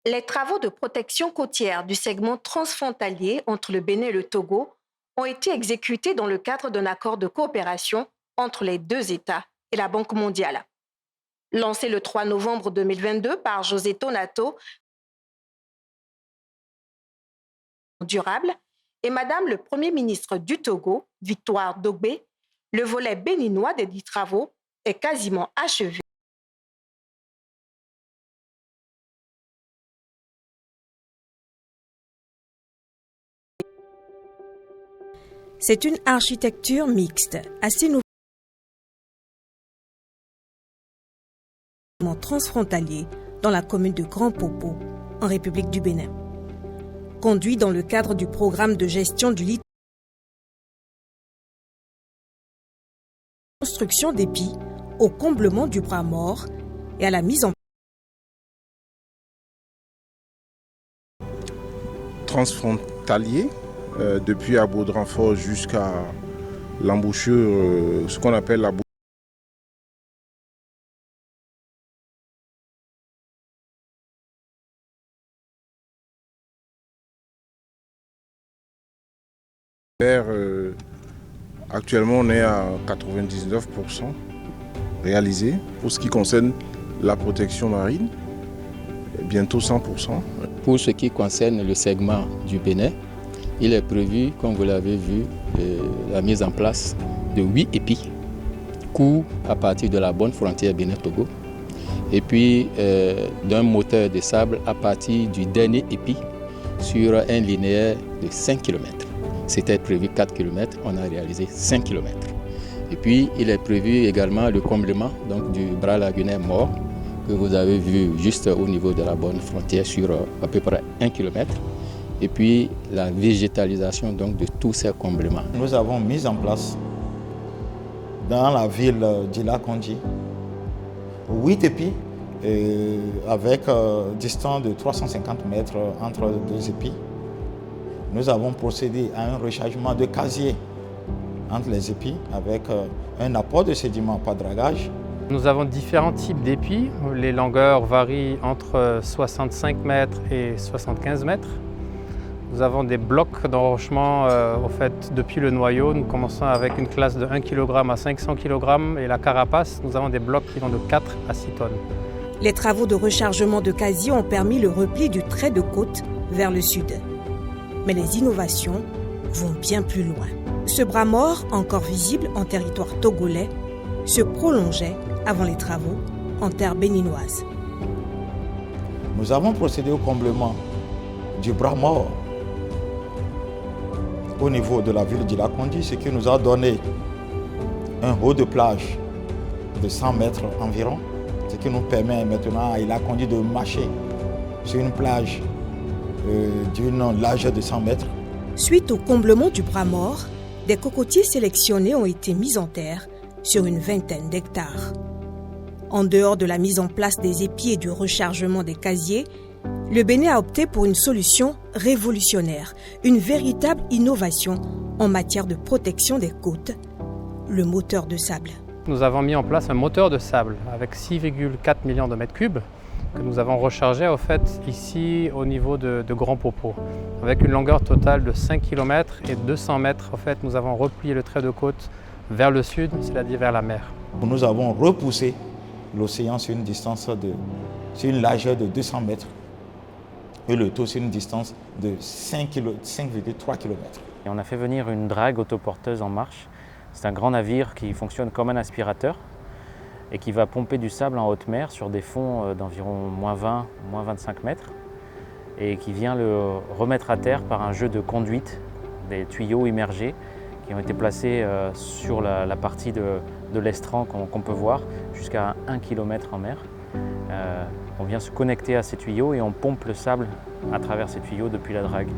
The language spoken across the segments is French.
Les travaux de protection côtière du segment transfrontalier entre le Bénin et le Togo ont été exécutés dans le cadre d'un accord de coopération entre les deux États et la Banque mondiale. Lancé le 3 novembre 2022 par José Tonato, durable, et Madame le Premier ministre du Togo, Victoire Dogbe, le volet béninois des dits travaux est quasiment achevé. C'est une architecture mixte, assez nouvelle, transfrontalier dans la commune de Grand Popo, en République du Bénin. Conduit dans le cadre du programme de gestion du littoral, construction d'épis, au comblement du bras mort et à la mise en transfrontalier, depuis Abaudranfort jusqu'à l'embouchure, ce qu'on appelle la actuellement, on est à 99% réalisé pour ce qui concerne la protection marine, bientôt 100%. Pour ce qui concerne le segment du Bénin, il est prévu, comme vous l'avez vu, la mise en place de 8 épis, courts à partir de la bonne frontière Bénin-Togo, et puis d'un moteur de sable à partir du dernier épi sur un linéaire de 5 km. C'était prévu 4 km, on a réalisé 5 km. Et puis il est prévu également le comblement donc, du bras lagunaire mort que vous avez vu juste au niveau de la bonne frontière sur à peu près 1 km. Et puis la végétalisation donc, de tous ces comblements. Nous avons mis en place dans la ville d'Ila-Kondji 8 épis avec distance de 350 mètres entre deux épis. Nous avons procédé à un rechargement de casier entre les épis avec un apport de sédiments par dragage. Nous avons différents types d'épis. Les longueurs varient entre 65 mètres et 75 mètres. Nous avons des blocs d'enrochement depuis le noyau. Nous commençons avec une classe de 1 kg à 500 kg et la carapace, nous avons des blocs qui vont de 4 à 6 tonnes. Les travaux de rechargement de casier ont permis le repli du trait de côte vers le sud. Mais les innovations vont bien plus loin. Ce bras mort, encore visible en territoire togolais, se prolongeait avant les travaux en terre béninoise. Nous avons procédé au comblement du bras mort au niveau de la ville d'Ila-Kondji, ce qui nous a donné un haut de plage de 100 mètres environ, ce qui nous permet maintenant à Ila-Kondji de marcher sur une plage d'une largeur de 100 mètres. Suite au comblement du bras mort, des cocotiers sélectionnés ont été mis en terre sur une vingtaine d'hectares. En dehors de la mise en place des épis et du rechargement des casiers, le Bénin a opté pour une solution révolutionnaire, une véritable innovation en matière de protection des côtes, le moteur de sable. Nous avons mis en place un moteur de sable avec 6,4 millions de mètres cubes que nous avons rechargé ici au niveau de Grand Popo. Avec une longueur totale de 5 km et 200 mètres, nous avons replié le trait de côte vers le sud, c'est-à-dire vers la mer. Nous avons repoussé l'océan sur une largeur de 200 mètres et le tout sur une distance de 5,3 km. Et on a fait venir une drague autoporteuse en marche. C'est un grand navire qui fonctionne comme un aspirateur et qui va pomper du sable en haute mer sur des fonds d'environ -20, -25 mètres et qui vient le remettre à terre par un jeu de conduite, des tuyaux immergés qui ont été placés sur la partie de l'estran qu'on peut voir jusqu'à 1 km en mer. On vient se connecter à ces tuyaux et on pompe le sable à travers ces tuyaux depuis la drague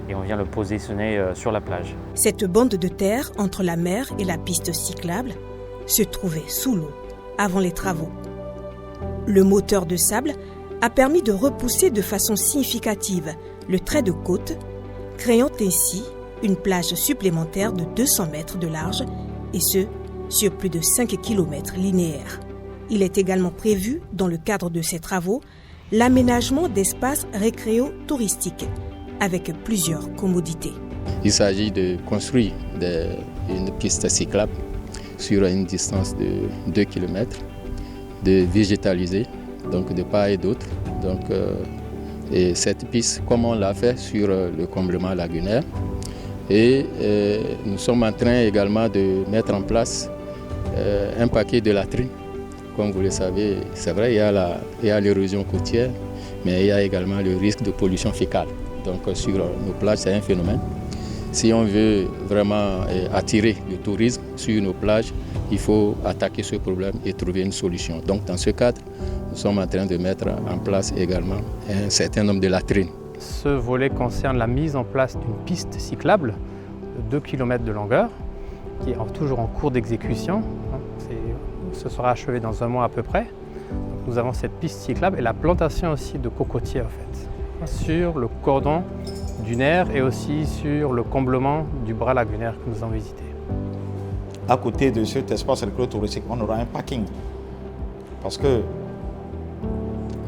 et on vient le positionner sur la plage. Cette bande de terre entre la mer et la piste cyclable se trouvait sous l'eau avant les travaux. Le moteur de sable a permis de repousser de façon significative le trait de côte, créant ainsi une plage supplémentaire de 200 mètres de large et ce, sur plus de 5 km linéaires. Il est également prévu, dans le cadre de ces travaux, l'aménagement d'espaces récréo-touristiques avec plusieurs commodités. Il s'agit de construire une piste cyclable sur une distance de 2 km, de végétaliser, donc de part et d'autre. Et cette piste, comme on l'a fait sur le comblement lagunaire, et nous sommes en train également de mettre en place un paquet de latrines. Comme vous le savez, c'est vrai, il y a l'érosion côtière, mais il y a également le risque de pollution fécale. Donc sur nos plages, c'est un phénomène. Si on veut vraiment attirer le tourisme sur nos plages, il faut attaquer ce problème et trouver une solution. Donc dans ce cadre, nous sommes en train de mettre en place également un certain nombre de latrines. Ce volet concerne la mise en place d'une piste cyclable de 2 km de longueur, qui est toujours en cours d'exécution. Ce sera achevé dans 1 mois à peu près. Donc nous avons cette piste cyclable et la plantation aussi de cocotiers en fait, sur le cordon dunaire et aussi sur le comblement du bras lagunaire que nous avons visité. À côté de cet espace récréo-touristique, on aura un parking. Parce que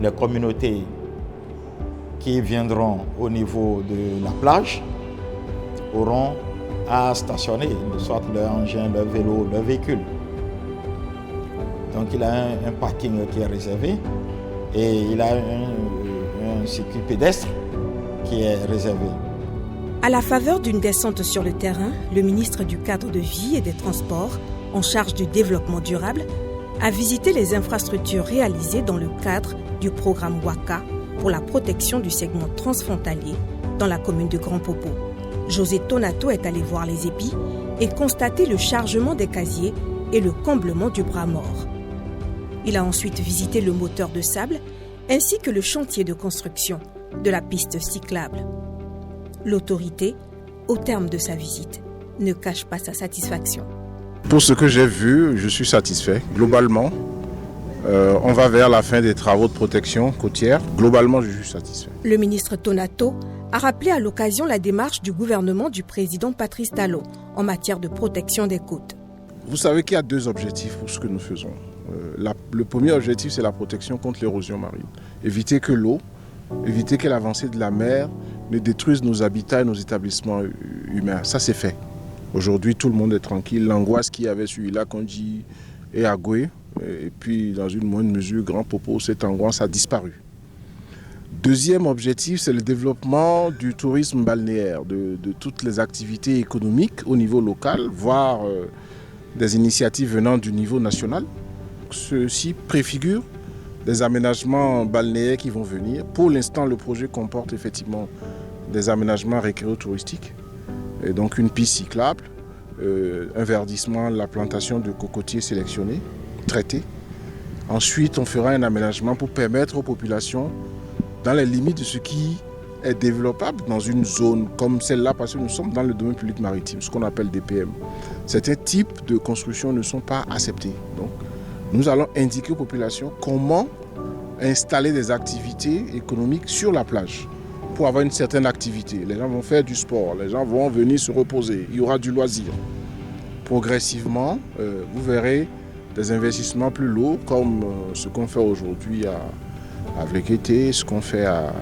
les communautés qui viendront au niveau de la plage auront à stationner, soit leur engin, leur vélo, leur véhicule. Donc il a un parking qui est réservé et il a un circuit pédestre qui est réservé. À la faveur d'une descente sur le terrain, le ministre du Cadre de vie et des Transports, en charge du développement durable, a visité les infrastructures réalisées dans le cadre du programme WACA pour la protection du segment transfrontalier dans la commune de Grand Popo. José Tonato est allé voir les épis et constater le chargement des casiers et le comblement du bras mort. Il a ensuite visité le moteur de sable ainsi que le chantier de construction de la piste cyclable. L'autorité, au terme de sa visite, ne cache pas sa satisfaction. Pour ce que j'ai vu, je suis satisfait. Globalement, on va vers la fin des travaux de protection côtière. Globalement, je suis satisfait. Le ministre Tonato a rappelé à l'occasion la démarche du gouvernement du président Patrice Talon en matière de protection des côtes. Vous savez qu'il y a 2 objectifs pour ce que nous faisons. Le premier objectif, c'est la protection contre l'érosion marine. Éviter que l'eau, éviter que l'avancée de la mer ne détruise nos habitats et nos établissements humains. Ça, c'est fait. Aujourd'hui, tout le monde est tranquille. L'angoisse qu'il y avait sur Ila-Kondji et Agoué, et puis dans une moindre mesure, Grand Popo, cette angoisse a disparu. Deuxième objectif, c'est le développement du tourisme balnéaire, de toutes les activités économiques au niveau local, voire des initiatives venant du niveau national. Ceci préfigure des aménagements balnéaires qui vont venir. Pour l'instant, le projet comporte effectivement des aménagements récréo-touristiques, et donc une piste cyclable, un verdissement, la plantation de cocotiers sélectionnés, traités. Ensuite, on fera un aménagement pour permettre aux populations, dans les limites de ce qui est développable dans une zone comme celle-là, parce que nous sommes dans le domaine public maritime, ce qu'on appelle des PM. Certains types de constructions ne sont pas acceptés. Donc, nous allons indiquer aux populations comment installer des activités économiques sur la plage pour avoir une certaine activité. Les gens vont faire du sport, les gens vont venir se reposer, il y aura du loisir. Progressivement, vous verrez des investissements plus lourds comme ce qu'on fait aujourd'hui à Vlekété, ce qu'on fait à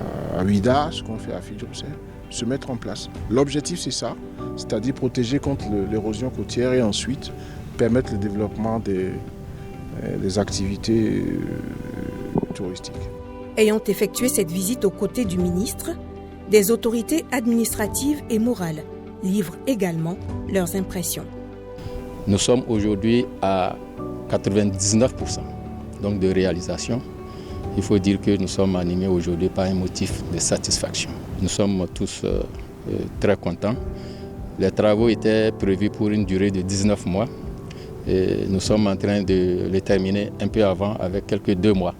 Ouida, ce qu'on fait à Fidjobse, se mettre en place. L'objectif, c'est ça, c'est-à-dire protéger contre l'érosion côtière et ensuite permettre le développement des activités touristiques. Ayant effectué cette visite aux côtés du ministre, des autorités administratives et morales livrent également leurs impressions. Nous sommes aujourd'hui à 99% donc de réalisation. Il faut dire que nous sommes animés aujourd'hui par un motif de satisfaction. Nous sommes tous très contents. Les travaux étaient prévus pour une durée de 19 mois. Et nous sommes en train de les terminer un peu avant, avec quelques 2 mois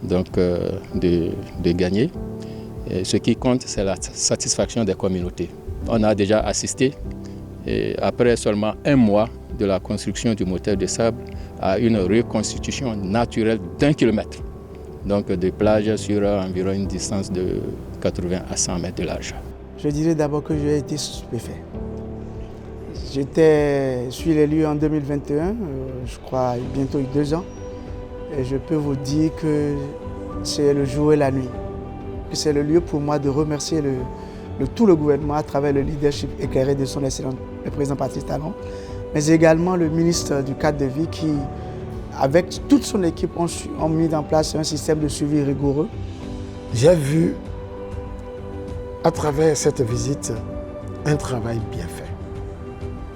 donc, de gagner. Et ce qui compte, c'est la satisfaction des communautés. On a déjà assisté, et après seulement 1 mois de la construction du moteur de sable, à une reconstitution naturelle d'1 kilomètre. Donc de plage sur environ une distance de 80 à 100 mètres de large. Je dirais d'abord que j'ai été stupéfait. J'étais sur les lieux en 2021, je crois bientôt 2 ans. Et je peux vous dire que c'est le jour et la nuit. C'est le lieu pour moi de remercier tout le gouvernement à travers le leadership éclairé de son excellence, le président Patrice Talon, mais également le ministre du cadre de vie qui, avec toute son équipe, ont mis en place un système de suivi rigoureux. J'ai vu à travers cette visite un travail bien fait,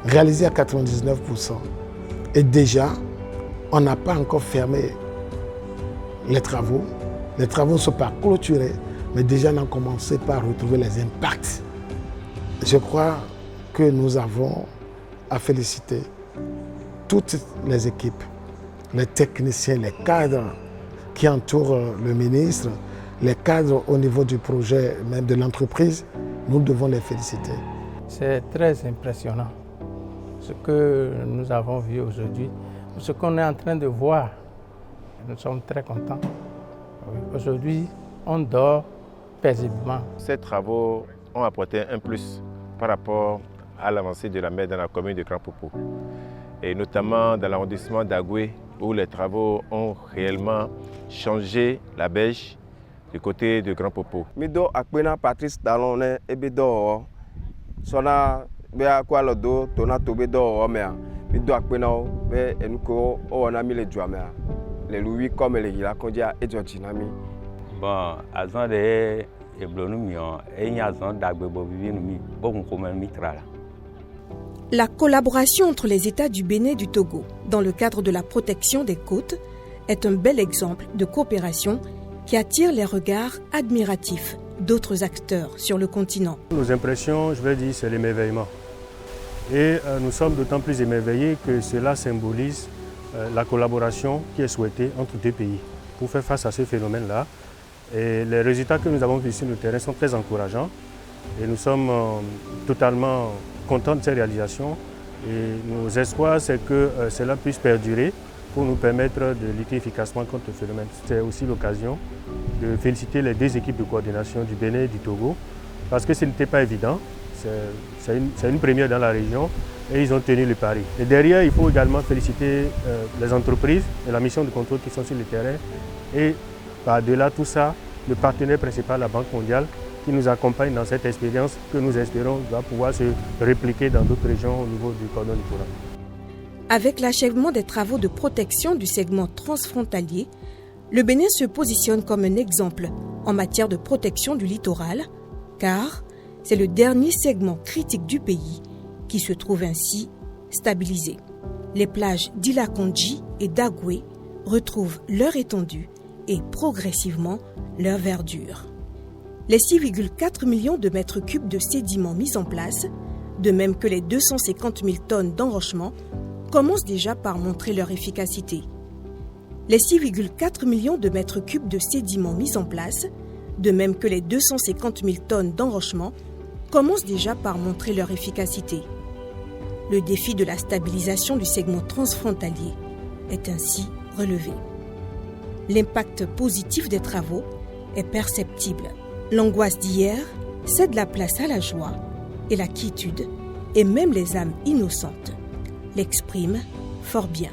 réalisé à 99%. Et déjà, on n'a pas encore fermé les travaux. Les travaux ne sont pas clôturés, mais déjà on a commencé par retrouver les impacts. Je crois que nous avons à féliciter toutes les équipes, les techniciens, les cadres qui entourent le ministre, les cadres au niveau du projet, même de l'entreprise. Nous devons les féliciter. C'est très impressionnant ce que nous avons vu aujourd'hui, ce qu'on est en train de voir. Nous sommes très contents. Aujourd'hui, on dort paisiblement. Ces travaux ont apporté un plus par rapport à l'avancée de la mer dans la commune de Grand Popo, et notamment dans l'arrondissement d'Agoué, où les travaux ont réellement changé la berge du côté de Grand Popo. Mido akpena Patrice Talon ne ebedo sona be akwa lodo tona tobedo mea mido akpena be enuko o na mi le djamea le louis comme le ila kondia ejo jinami. Bon, azan de eblonu mion e nya azan dagbebo bibi nu mi bokun ko men mitra la. La collaboration entre les États du Bénin et du Togo dans le cadre de la protection des côtes est un bel exemple de coopération qui attire les regards admiratifs d'autres acteurs sur le continent. Nos impressions, je vais dire, c'est l'émerveillement. Et nous sommes d'autant plus émerveillés que cela symbolise la collaboration qui est souhaitée entre deux pays pour faire face à ce phénomène-là. Et les résultats que nous avons vus sur le terrain sont très encourageants. Et nous sommes totalement contents de ces réalisations. Et nos espoirs, c'est que cela puisse perdurer pour nous permettre de lutter efficacement contre le phénomène. C'est aussi l'occasion de féliciter les deux équipes de coordination du Bénin et du Togo, parce que ce n'était pas évident. C'est une première dans la région et ils ont tenu le pari. Et derrière, il faut également féliciter les entreprises et la mission de contrôle qui sont sur le terrain. Et par-delà tout ça, le partenaire principal, la Banque mondiale, qui nous accompagne dans cette expérience que nous espérons va pouvoir se répliquer dans d'autres régions au niveau du cordon littoral. Avec l'achèvement des travaux de protection du segment transfrontalier, le Bénin se positionne comme un exemple en matière de protection du littoral, car c'est le dernier segment critique du pays qui se trouve ainsi stabilisé. Les plages d'Ila-Kondji et d'Agoué retrouvent leur étendue et progressivement leur verdure. Les 6,4 millions de mètres cubes de sédiments mis en place, de même que les 250 000 tonnes d'enrochement, commencent déjà par montrer leur efficacité. Les 6,4 millions de mètres cubes de sédiments mis en place, de même que les 250 000 tonnes d'enrochement, commencent déjà par montrer leur efficacité. Le défi de la stabilisation du segment transfrontalier est ainsi relevé. L'impact positif des travaux est perceptible. L'angoisse d'hier cède la place à la joie et la quiétude, et même les âmes innocentes l'expriment fort bien.